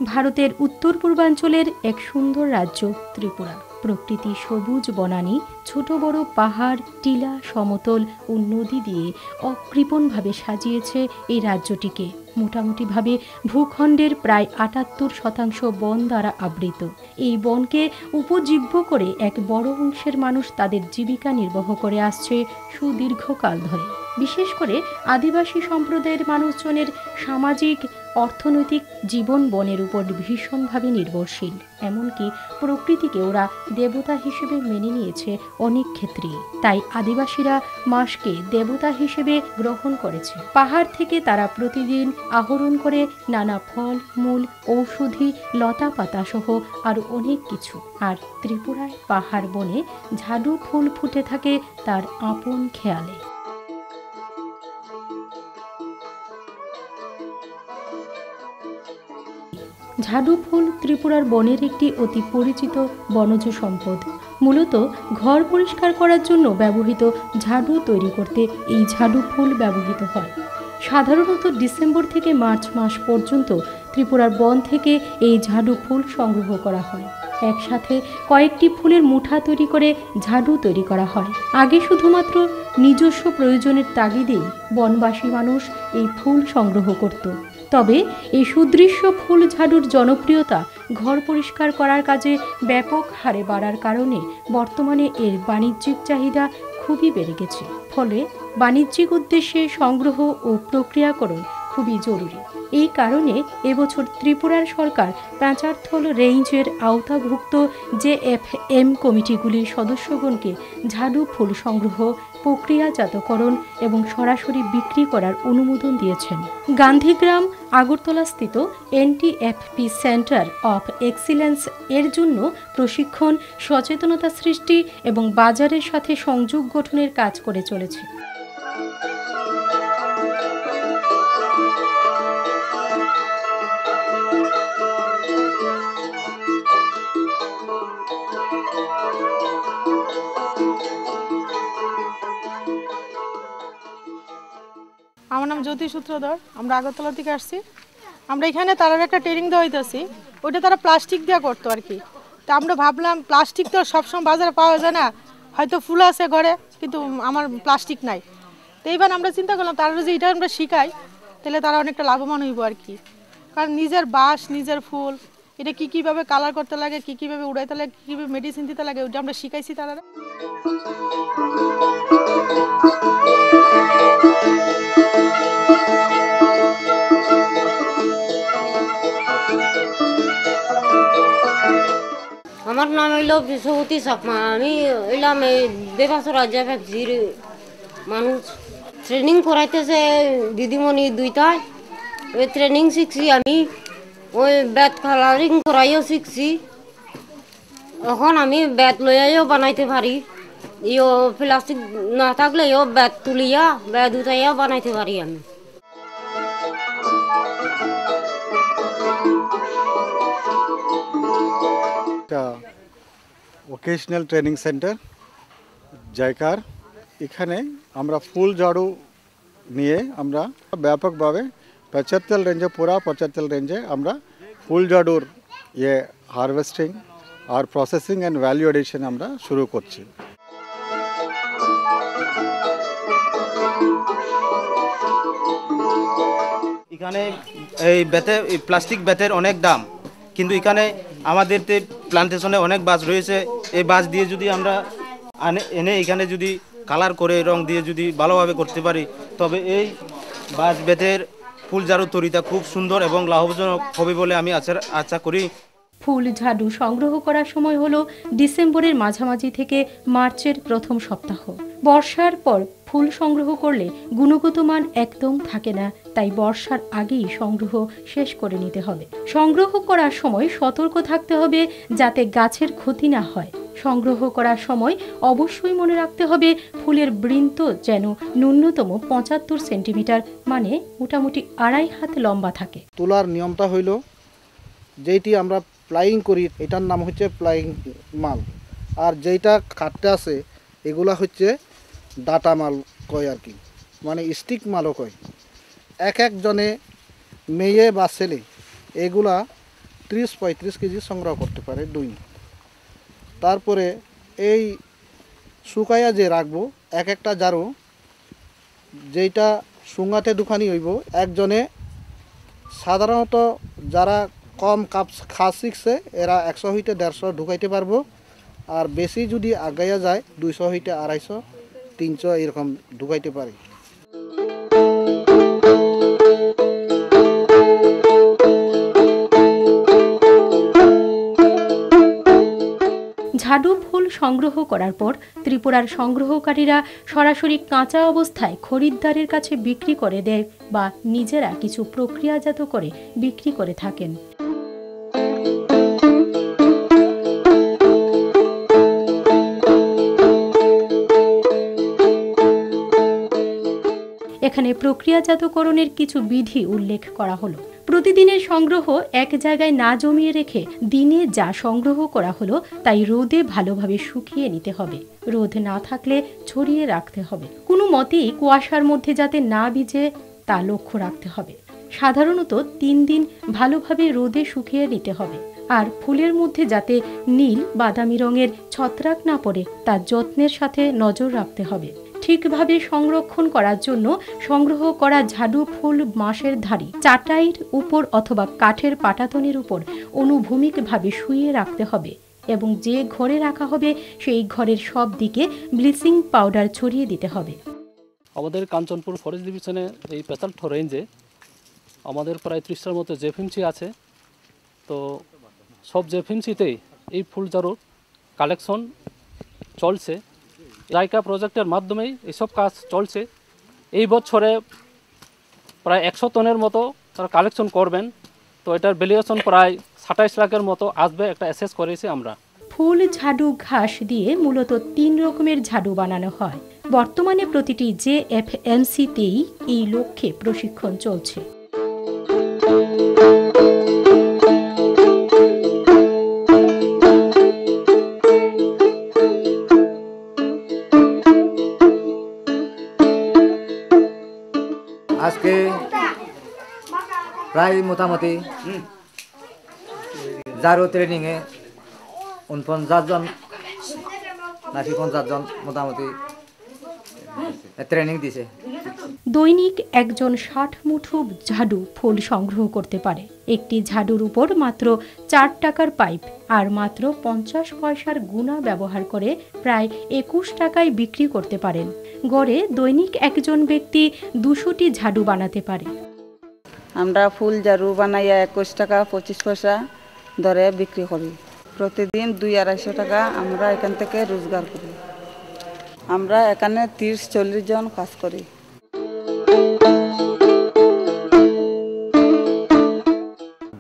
ভারতের উত্তর পূর্বাঞ্চলের এক সুন্দর রাজ্য ত্রিপুরা। প্রকৃতি সবুজ বনানী, ছোট বড় পাহাড়, টিলা, সমতল ও নদী দিয়ে অকৃপণভাবে সাজিয়েছে এই রাজ্যটিকে। মোটামুটিভাবে ভূখণ্ডের প্রায় ৭৮% বন দ্বারা আবৃত। এই বনকে উপজীব্য করে এক বড় অংশের মানুষ তাদের জীবিকা নির্বাহ করে আসছে সুদীর্ঘকাল ধরে। বিশেষ করে আদিবাসী সম্প্রদায়ের মানুষজনের সামাজিক অর্থনৈতিক জীবন বনের উপর ভীষণভাবে নির্ভরশীল। এমনকি প্রকৃতিকে ওরা দেবতা হিসেবে মেনে নিয়েছে অনেক ক্ষেত্রেই। তাই আদিবাসীরা মাসকে দেবতা হিসেবে গ্রহণ করেছে। পাহাড় থেকে তারা প্রতিদিন আহরণ করে নানা ফল মূল, ঔষধি, লতা পাতা সহ আরও অনেক কিছু। আর ত্রিপুরায় পাহাড় বনে ঝাডু ফুল ফুটে থাকে তার আপন খেয়ালে। ঝাডু ফুল ত্রিপুরার বনের একটি অতি পরিচিত বনজ সম্পদ। মূলত ঘর পরিষ্কার করার জন্য ব্যবহৃত ঝাডু তৈরি করতে এই ঝাডু ফুল ব্যবহৃত হয়। সাধারণত ডিসেম্বর থেকে মার্চ মাস পর্যন্ত ত্রিপুরার বন থেকে এই ঝাডু ফুল সংগ্রহ করা হয়। একসাথে কয়েকটি ফুলের মুঠা তৈরি করে ঝাডু তৈরি করা হয়। আগে শুধুমাত্র নিজস্ব প্রয়োজনের তাগিদেই বনবাসী মানুষ এই ফুল সংগ্রহ করত। তবে এই সুদৃশ্য ফুল ঝাডুর জনপ্রিয়তা ঘর পরিষ্কার করার কাজে ব্যাপক হারে বাড়ার কারণে বর্তমানে এর বাণিজ্যিক চাহিদা খুবই বেড়ে গেছে। ফলে বাণিজ্যিক উদ্দেশ্যে সংগ্রহ ও প্রক্রিয়াকরণ খুবই জরুরি। এই কারণে এবছর ত্রিপুরার সরকার প্যাঁচারথল রেঞ্জের আওতাভুক্ত JFM কমিটিগুলির সদস্যগণকে ঝাডু ফুল সংগ্রহ, প্রক্রিয়াজাতকরণ এবং সরাসরি বিক্রি করার অনুমোদন দিয়েছেন। গান্ধীগ্রাম আগরতলাস্থিত NTFP সেন্টার অফ এক্সিলেন্স এর জন্য প্রশিক্ষণ, সচেতনতা সৃষ্টি এবং বাজারের সাথে সংযোগ গঠনের কাজ করে চলেছে। আমার নাম জ্যোতি সূত্রধর। আমরা আগরতলা থেকে আসছি। আমরা এখানে তারার একটা ট্রেনিং দেওয়া হইতেছি। ওইটা তারা প্লাস্টিক দিয়ে করতো আর কি। তা আমরা ভাবলাম প্লাস্টিক তো সবসময় বাজারে পাওয়া যায় না, হয়তো ফুল আছে ঘরে কিন্তু আমার প্লাস্টিক নাই। তো এইবার আমরা চিন্তা করলাম তারা যদি এটা আমরা শিখাই তাহলে তারা অনেকটা লাভবান হইব আর কি। কারণ নিজের বাঁশ, নিজের ফুল, এটা কীভাবে কালার করতে লাগে, কীভাবে উড়াইতে লাগে, কীভাবে মেডিসিন দিতে লাগে, ওইটা আমরা শিখাইছি তারা। আমার নাম হইল বিশ্ববতী চাকমা। আমি হইলাম এই দেবাসর রাজ্যা ফ্যাক্টরির মানুষ। ট্রেনিং করাইতেছে দিদিমণি দুইটায়। ওই ট্রেনিং শিখছি আমি। ওই বেত কালারিং করাইও শিখছি। এখন আমি বেত লইয়াও বানাইতে পারি। ইও প্লাস্টিক না থাকলে ইও বেত তুলিয়া বেত উঠাইয়া বানাইতে পারি আমি। ভোকেশনাল ট্রেনিং সেন্টার জায়কার, এখানে আমরা ফুল ঝাড়ু নিয়ে আমরা ব্যাপকভাবে 75 রেঞ্জে, পুরা 75 রেঞ্জে আমরা ফুল ঝাড়ুর হারভেস্টিং আর প্রসেসিং অ্যান্ড ভ্যালু এডিশন আমরা শুরু করছি। এখানে এই প্লাস্টিক বেতের অনেক দাম, কিন্তু এখানে আমাদের প্লান্টেশনে অনেক বাঁশ রয়েছে। এই বাঁশ দিয়ে যদি আমরা এনে এখানে যদি কালার করে রং দিয়ে যদি ভালোভাবে করতে পারি, তবে এই বাঁশ বেতের ফুল ঝাড়ু তৈরিটা খুব সুন্দর এবং লাভজনক হবে বলে আমি আশা করি। ফুল ঝাড়ু সংগ্রহ করার সময় হলো ডিসেম্বরের মাঝামাঝি থেকে মার্চের প্রথম সপ্তাহ। বর্ষার পর ফুল সংগ্রহ করলে গুণগত মান একদম থাকে না, তাই বর্ষার আগেই সংগ্রহ শেষ করে নিতে হবে। সংগ্রহ করার সময় সতর্ক থাকতে হবে যাতে গাছের ক্ষতি না হয়। সংগ্রহ করার সময় অবশ্যই মনে রাখতে হবে ফুলের বৃন্ত যেন ন্যূনতম 75 সেন্টিমিটার, মানে মোটামুটি 2.5 হাত লম্বা থাকে। তোলার নিয়মটা হইল, যেইটি আমরা প্লাইং করি এটার নাম হচ্ছে প্লাইং মাল, আর যেইটা কাটতে আছে এগুলা হচ্ছে ডাটা মাল কয় আর কি, মানে স্টিক মালও কয়। এক একজনে মেয়ে বা ছেলে এগুলা 30-35 কেজি সংগ্রহ করতে পারে দৈনিক। তারপরে এই শুকাইয়া যে রাখবো এক একটা ঝাড়ু, যেইটা সুঙ্গাতে দুখানি হইব, একজনে সাধারণত যারা কম কাপ খাস শিখছে এরা 100 হইতে 150 ঢুকাইতে পারবো, আর বেশি যদি আগাইয়া যায় 200 হইতে 250, 300 এরকম ঢুকাইতে পারি। ঝাডু ফুল সংগ্রহ করার পর ত্রিপুরার সংগ্রহকারীরা সরাসরি কাঁচা অবস্থায় খরিদ্দারের কাছে বিক্রি করে দেয় বা নিজেরা কিছু প্রক্রিয়াজাত করে বিক্রি করে থাকেন। এখানে প্রক্রিয়াজাতকরণের কিছু বিধি উল্লেখ করা হলো। প্রতিদিনের সংগ্রহ এক জায়গায় না জমিয়ে রেখে দিনে যা সংগ্রহ করা হলো তাই রোদে ভালোভাবে শুকিয়ে নিতে হবে। রোদ না থাকলে ছড়িয়ে রাখতে হবে। কোনো মতেই কুয়াশার মধ্যে যাতে না ভিজে তা লক্ষ্য রাখতে হবে। সাধারণত 3 দিন ভালোভাবে রোদে শুকিয়ে নিতে হবে। আর ফুলের মধ্যে যাতে নীল বাদামি রঙের ছত্রাক না পড়ে তার যত্নের সাথে নজর রাখতে হবে। ঠিকভাবে সংরক্ষণ করার জন্য সংগ্রহ করা ঝাডু ফুল বাঁশের ধারি চাটাইয়ের উপর অথবা কাঠের পাটাতনের উপর অনুভূমিকভাবে শুইয়ে রাখতে হবে এবং যে ঘরে রাখা হবে সেই ঘরের সব দিকে ব্লিচিং পাউডার ছড়িয়ে দিতে হবে। আমাদের কাঞ্চনপুর ফরেস্ট ডিভিশনে এই পেতালঠ রেঞ্জে আমাদের প্রায় 30টার মতো জেফিমসি আছে। তো সব জেফিমসিতেই এই ফুল ঝাড়ুর কালেকশন চলছে। জাইকা প্রজেক্টের মাধ্যমেই এইসব কাজ চলছে। এই বছরে প্রায় 100 টনের মতো তারা কালেকশন করবেন। তো এটার ভ্যালুয়েশন প্রায় 27 লাখের মতো আসবে, একটা অ্যাসেস করেছি আমরা। ফুল ঝাডু ঘাস দিয়ে মূলত 3 রকমের ঝাডু বানানো হয়। বর্তমানে প্রতিটি JFMC-তেই এই লক্ষ্যে প্রশিক্ষণ চলছে। আজকে প্রায় মোটামুটি ঝাড়ু ট্রেনিংয়ে 49 জন নাকি 50 জন মোটামুটি ট্রেনিং দিছে। দৈনিক একজন 60 মুঠো ঝাডু ফুল সংগ্রহ করতে পারে। একটি ঝাডুর উপর মাত্র 4 টাকার পাইপ আর মাত্র 50 পয়সার গুণা ব্যবহার করে প্রায় 21 টাকায় বিক্রি করতে পারেন। গড়ে দৈনিক একজন ব্যক্তি 200টি ঝাডু বানাতে পারে। আমরা ফুল ঝাড়ু বানাইয়া 21 টাকা 25 পয়সা দরে বিক্রি করি। প্রতিদিন 200-250 টাকা আমরা এখান থেকে রোজগার করি। আমরা এখানে 30-40 জন কাজ করি।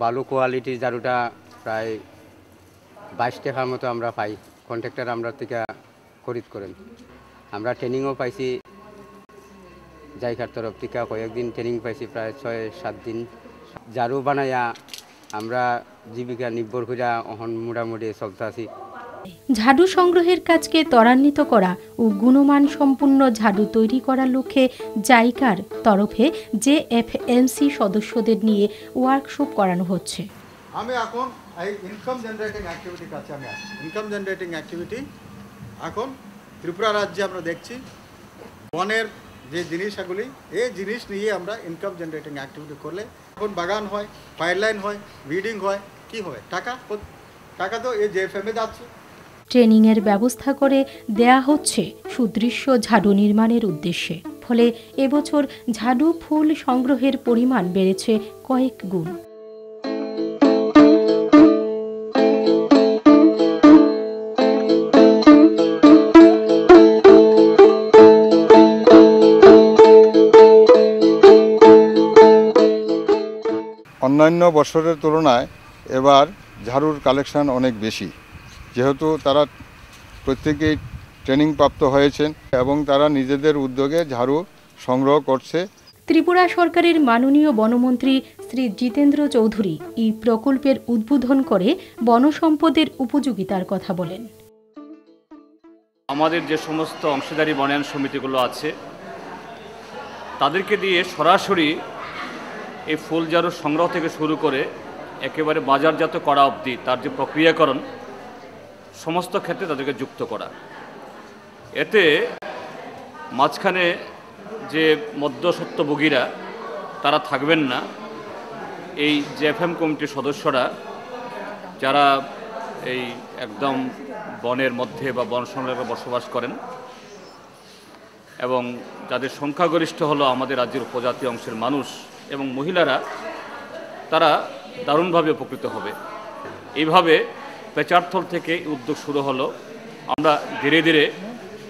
ভালো কোয়ালিটির ঝাড়ুটা প্রায় 22 টাকার মতো আমরা পাই। কন্ট্রাক্টর আমরা থেকে খরিদ করেন। আমরা ট্রেনিংও পাইছি জায়গার তরফ থেকে, কয়েকদিন ট্রেনিং পাইছি, প্রায় 6-7 দিন। ঝাড়ু বানাইয়া আমরা জীবিকা নির্ভর করে এখন মোটামুটি চলতে আছি। ঝাডু সংগ্রহের কাজকে ত্বরান্বিত করা ও গুণমান সম্পূর্ণ ঝাডু তৈরি করার লক্ষ্যে জাইকার তরফে JFMC সদস্যদের নিয়ে ওয়ার্কশপ করানো হচ্ছে। আমি এখন এই ইনকাম জেনারেটিং অ্যাক্টিভিটির কাছে আমি আসছি। ইনকাম জেনারেটিং অ্যাক্টিভিটি এখন ত্রিপুরা রাজ্যে আমরা দেখছি বনের যে জিনিসগুলি, এই জিনিস নিয়ে আমরা ইনকাম জেনারেটিং অ্যাক্টিভিটি করলে এখন বাগান হয়, পাইপলাইন হয়, উইডিং হয়, কি হয়, টাকা তো এই JFM-এ যাচ্ছে। ট্রেনিংয়ের ব্যবস্থা করে দেয়া হচ্ছে সুদৃশ্য ঝাডু নির্মাণের উদ্দেশ্যে। ফলে এবছর ঝাডু ফুল সংগ্রহের পরিমাণ বেড়েছে কয়েক গুণ। অন্যান্য বছরের তুলনায় এবার ঝাড়ুর কালেকশন অনেক বেশি, যেহেতু তারা প্রত্যেকেই ট্রেনিং প্রাপ্ত হয়েছেন এবং তারা নিজেদের উদ্যোগে ঝাড়ু সংগ্রহ করছে। ত্রিপুরা সরকারের মাননীয় বনমন্ত্রী শ্রী জিতেন্দ্র চৌধুরী এই প্রকল্পের উদ্বোধন করে বনসম্পদের উপযোগিতার কথা বলেন। আমাদের যে সমস্ত অংশীদারি বনায়ন সমিতিগুলো আছে তাদেরকে দিয়ে সরাসরি এই ফুল ঝাড়ু সংগ্রহ থেকে শুরু করে একেবারে বাজারজাত করা অবধি তার যে প্রক্রিয়াকরণ সমস্ত ক্ষেত্রে তাদেরকে যুক্ত করা। এতে মাঝখানে যে মধ্যস্বত্বভোগীরা তারা থাকবেন না। এই জেএফএম কমিটির সদস্যরা যারা এই একদম বনের মধ্যে বা বন সংলগ্ন বসবাস করেন এবং যাদের সংখ্যাগরিষ্ঠ হলো আমাদের রাজ্যের উপজাতি অংশের মানুষ এবং মহিলারা, তারা দারুণভাবে উপকৃত হবে। এইভাবে পেচারথল থেকে উদ্যোগ শুরু হলো। আমরা ধীরে ধীরে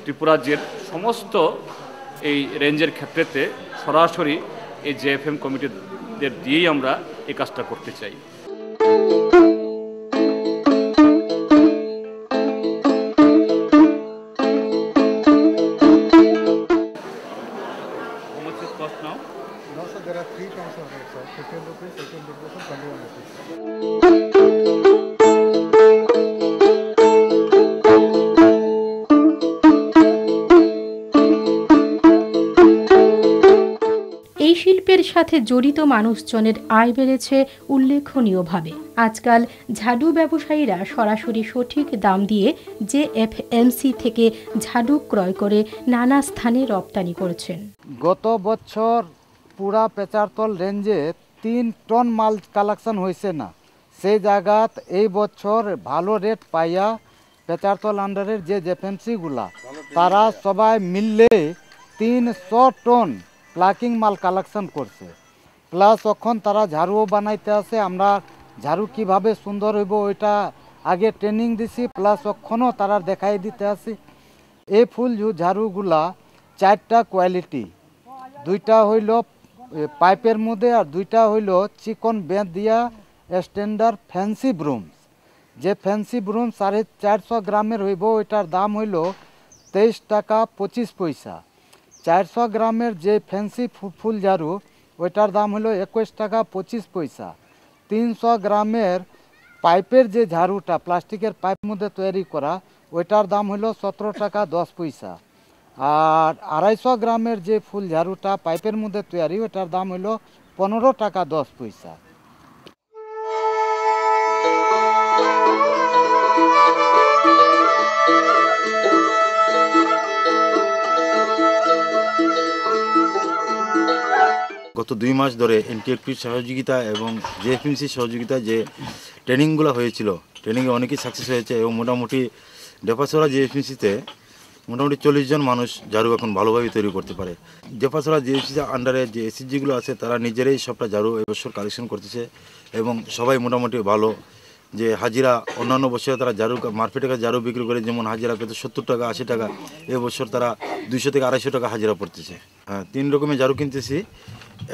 ত্রিপুরা রাজ্যের সমস্ত এই রেঞ্জের ক্ষেত্রেতে সরাসরি এই জেএফএম কমিটিদের দিয়েই আমরা এই কাজটা করতে চাই। এই শিল্পের সাথে জড়িত মানুষজনের আয় বেড়েছে উল্লেখনীয়ভাবে। আজকাল ঝাড়ু ব্যবসায়ীরা সরাসরি সঠিক দাম দিয়ে জেএফএমসি থেকে ঝাড়ু ক্রয় করে নানা স্থানে রপ্তানি করছেন। গত বছর পুরা পেচারতল রেঞ্জে 3 টন মাল কালেকশন হয়েছে না, সেই জায়গাত এই বছর ভালো রেট পাইয়া পেচারতল আন্ডারের যে জেএফএমসিগুলা তারা সবাই মিললে 300 টন প্লাকিং মাল কালেকশন করছে। প্লাস এখন তারা ঝাড়ুও বানাইতে আসে। আমরা ঝাড়ু কিভাবে সুন্দর হইব ওইটা আগে ট্রেনিং দিছি, প্লাস এখনও তারা দেখাই দিতে আসি। এই ফুল ঝাড়ুগুলা 4টা কোয়ালিটি, 2টা হইল পাইপের মধ্যে আর 2টা হইল চিকন বেঁধ দিয়া স্ট্যান্ডার্ড ফ্যান্সি ব্রুমস। যে ফ্যান্সি ব্রুম 450 গ্রামের হইব, ওইটার দাম হইল 23 টাকা 25 পয়সা। 400 গ্রামের যে ফ্যান্সি ফুল ঝাড়ু ওইটার দাম হলো 21 টাকা 25 পয়সা। 300 গ্রামের পাইপের যে ঝাড়ুটা প্লাস্টিকের পাইপ মধ্যে তৈরি করা ওইটার দাম হলো 17 টাকা 10 পয়সা। আর 250 গ্রামের যে ফুল ঝাড়ুটা পাইপের মধ্যে তৈরি ওইটার দাম হলো 15 টাকা 10 পয়সা। গত 2 মাস ধরে এনটিএফপির সহযোগিতা এবং জেএফএমসির সহযোগিতায় যে ট্রেনিংগুলো হয়েছিল, ট্রেনিংয়ে অনেকেই সাকসেস হয়েছে এবং মোটামুটি ডেপাসোরা জেএফএমসিতে মোটামুটি 40 জন মানুষ ঝাড়ু এখন ভালোভাবে তৈরি করতে পারে। ডেপাসোরা জেএফএমসির আন্ডারে যে এসএসজিগুলো আছে তারা নিজেরাই সবটা ঝাড়ু এবছর কালেকশন করতেছে এবং সবাই মোটামুটি ভালো। যে হাজিরা অন্যান্য বছরে তারা ঝাড়ু মার্কেটে ঝাড়ু বিক্রি করে, যেমন হাজিরা পেতে 70 টাকা 80 টাকা, এবছর তারা 200 থেকে 250 টাকা হাজিরা পড়তেছে। হ্যাঁ, 3 রকমের ঝাড়ু কিনতেছি।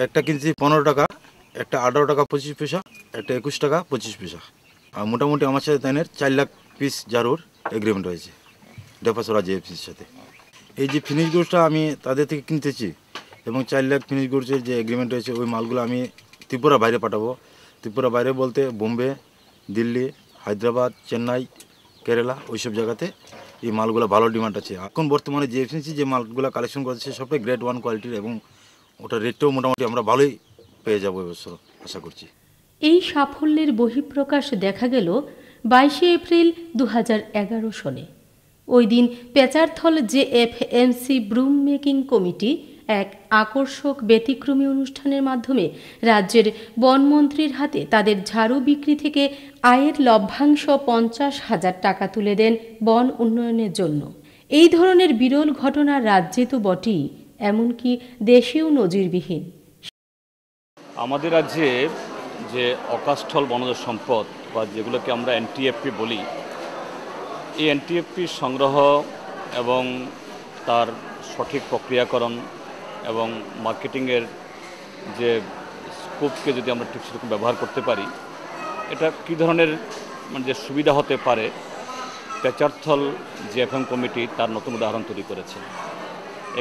একটা কিনছি 15 টাকা, একটা 18 টাকা 25 পয়সা, একটা 21 টাকা 25 পয়সা। আর মোটামুটি আমার সাথে তাইনের 4 লাখ পিস ঝাড়ুর এগ্রিমেন্ট হয়েছে ডেপাসোরা জেএফএমসির সাথে। এই যে ফিনিশ গুডসটা আমি তাদের থেকে কিনতেছি এবং 4 লাখ ফিনিশ গুডসের যে এগ্রিমেন্ট হয়েছে ওই মালগুলো আমি ত্রিপুরা বাইরে পাঠাবো। ত্রিপুরা বাইরে বলতে বোম্বে, দিল্লি, হায়দ্রাবাদ, চেন্নাই, কেরালা, ওইসব জায়গাতে এই মালগুলো ভালো ডিমান্ড আছে। এখন বর্তমানে জেএফএমসি যে মালগুলো কালেকশন করেছে সবটাই গ্রেড 1 কোয়ালিটির এবং ওটা রেটটাও মোটামুটি আমরা ভালোই পেয়ে যাবো এবছর আশা করছি। এই সাফল্যের বহিঃপ্রকাশ দেখা গেল 22 এপ্রিল 2011 সনে। ওই দিন পেচারথল জেএফএমসি ব্রুম মেকিং কমিটি এক আকর্ষক ব্যতিক্রমী অনুষ্ঠানের মাধ্যমে রাজ্যের বনমন্ত্রীর হাতে তাদের ঝাড়ু বিক্রি থেকে আয়ের লভ্যাংশ 50,000 টাকা তুলে দেন বন উন্নয়নের জন্য। এই ধরনের বিরল ঘটনা রাজ্যে তো বটেই, এমনকি দেশেও নজিরবিহীন। আমাদের রাজ্যে যে অকাস্থল বনজ সম্পদ বা যেগুলোকে আমরা এনটিএফপি বলি, এই এনটিএফপির সংগ্রহ এবং তার সঠিক প্রক্রিয়াকরণ এবং মার্কেটিংয়ের যে স্কোপকে যদি আমরা ঠিক সেরকম ব্যবহার করতে পারি, এটা কী ধরনের যে সুবিধা হতে পারে, পেচারথল জেএফএম কমিটি তার নতুন উদাহরণ তৈরি করেছে।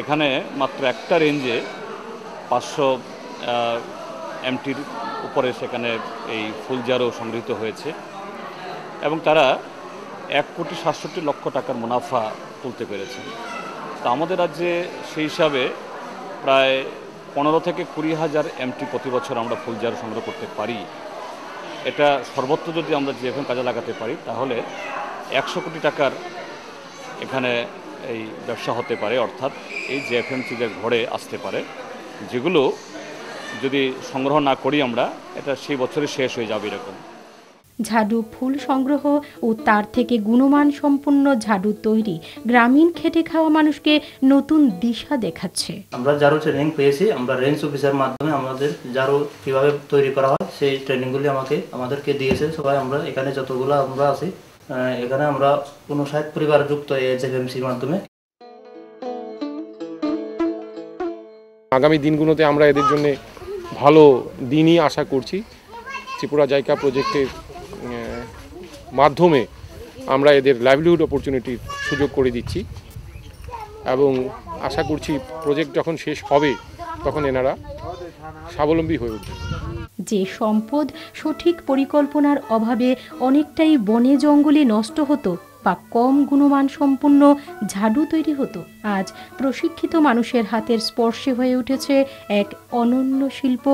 এখানে মাত্র একটা রেঞ্জে 500 এমটির উপরে সেখানে এই ফুল ঝাড়ু সংগৃহীত হয়েছে এবং তারা 1,67,00,000 টাকার মুনাফা তুলতে পেরেছে। তা আমাদের রাজ্যে সেই হিসাবে প্রায় 15 থেকে 20,000 এমটি প্রতি বছর আমরা ফুল ঝাড়ু সংগ্রহ করতে পারি। এটা সর্বত্র যদি আমরা জিএফএম কাজে লাগাতে পারি তাহলে 100 কোটি টাকার এখানে এই ব্যবসা হতে পারে, অর্থাৎ এই জিএফএমসিদের ঘরে আসতে পারে, যেগুলো যদি সংগ্রহ না করি আমরা এটা সেই বছরই শেষ হয়ে যাবে এরকম। ঝাড়ু ফুল সংগ্রহ ও তার থেকে গুণমান সম্পন্ন ঝাড়ু তৈরি গ্রামীণ খেটে খাওয়া মানুষকে নতুন দিশা দেখাচ্ছে। আমরা ঝাড়ু ট্রেনিং পেয়েছি, আমরা রেঞ্জ অফিসার মাধ্যমে আমাদের ঝাড়ু কিভাবে তৈরি করা হয় সেই ট্রেনিংগুলি আমাদেরকে দিয়েছে সবাই। আমরা এখানে যতগুলো আমরা আছি এখানে আমরা 59 পরিবার যুক্ত এই জিএফএমসির মাধ্যমে। আগামী দিনগুলোতে আমরা এদের জন্য ভালো দিনই আশা করছি। ত্রিপুরা জাইকা প্রজেক্টের মাধ্যমে আমরা এদের লাইভলিহুড অপরচুনিটির সুযোগ করে দিচ্ছি এবং আশা করছি প্রজেক্ট যখন শেষ হবে তখন এনারা স্বাবলম্বী হয়ে উঠবে। যে সম্পদ সঠিক পরিকল্পনার অভাবে অনেকটাই বনে জঙ্গলে নষ্ট হতো বা কম গুণমান সম্পন্ন ঝাড়ু তৈরি হতো, আজ প্রশিক্ষিত মানুষের হাতের স্পর্শে হয়ে উঠেছে এক অনন্য শিল্প,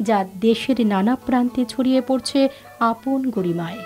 যা দেশের নানা প্রান্তে ছড়িয়ে পড়ছে আপন গরিমায়।